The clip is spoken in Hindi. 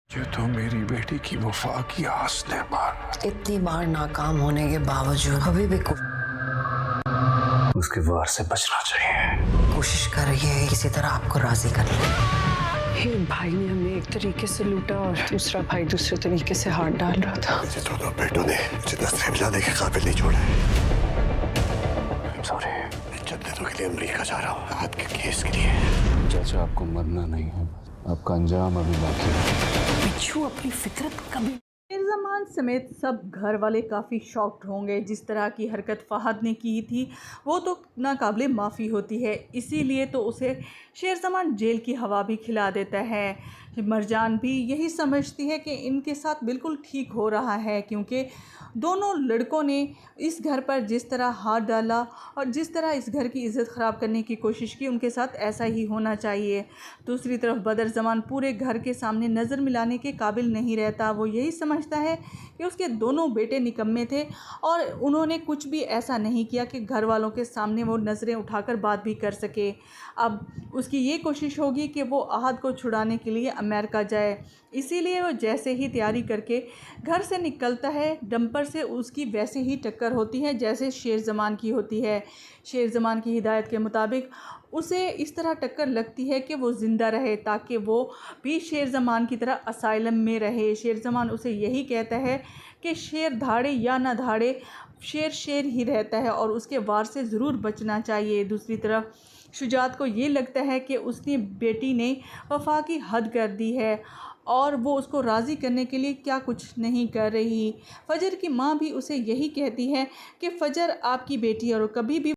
ये तो मेरी बेटी की वफा की आस ने मार। इतनी बार नाकाम होने के बावजूद अभी भी उसके वार से बचना चाहिए। कोशिश कर रही है किसी तरह आपको राजी कर ले। एक भाई ने हमें एक तरीके से लूटा और दूसरा भाई दूसरे तरीके से हाथ डाल रहा था। मुझे दोनों बेटों ने मुझे नजरें मिलाने के काबिल नहीं छोड़ा। सॉरी, मैं चंद दिनों के लिए अमेरिका जा रहा हूँ आपके केस के लिए। चाचा, आपको मरना नहीं है, आपका अंजाम अभी बाकी है। बिच्छू अपनी फितरत कभी शेरज़मान समेत सब घर वाले काफ़ी शॉक्ड होंगे। जिस तरह की हरकत फ़हद ने की थी वो तो नाकाबिले माफ़ी होती है, इसीलिए तो उसे शेरज़मान जेल की हवा भी खिला देता है। मरजान भी यही समझती है कि इनके साथ बिल्कुल ठीक हो रहा है, क्योंकि दोनों लड़कों ने इस घर पर जिस तरह हाथ डाला और जिस तरह इस घर की इज़्ज़त ख़राब करने की कोशिश की, उनके साथ ऐसा ही होना चाहिए। दूसरी तरफ बदर ज़मान पूरे घर के सामने नज़र मिलाने के काबिल नहीं रहता। वो यही समझता है कि उसके दोनों बेटे निकम्मे थे और उन्होंने कुछ भी ऐसा नहीं किया कि घर वालों के सामने वो नज़रें उठाकर बात भी कर सके। अब उसकी ये कोशिश होगी कि वो आहद को छुड़ाने के लिए अमेरिका जाए, इसीलिए वो जैसे ही तैयारी करके घर से निकलता है, डंपर से उसकी वैसे ही टक्कर होती है जैसे शेरज़मान की होती है। शेरज़मान की हिदायत के मुताबिक उसे इस तरह टक्कर लगती है कि वो ज़िंदा रहे, ताकि वो भी शेरज़मान की तरह असाइलम में रहे। शेरज़मान उसे यही कहता है कि शेर धाड़े या ना धाड़े, शेर शेर ही रहता है और उसके वार से ज़रूर बचना चाहिए। दूसरी तरफ शुजात को ये लगता है कि उसकी बेटी ने वफ़ा की हद कर दी है और वो उसको राज़ी करने के लिए क्या कुछ नहीं कर रही। फ़जर की माँ भी उसे यही कहती है कि फ़जर आपकी बेटी और कभी भी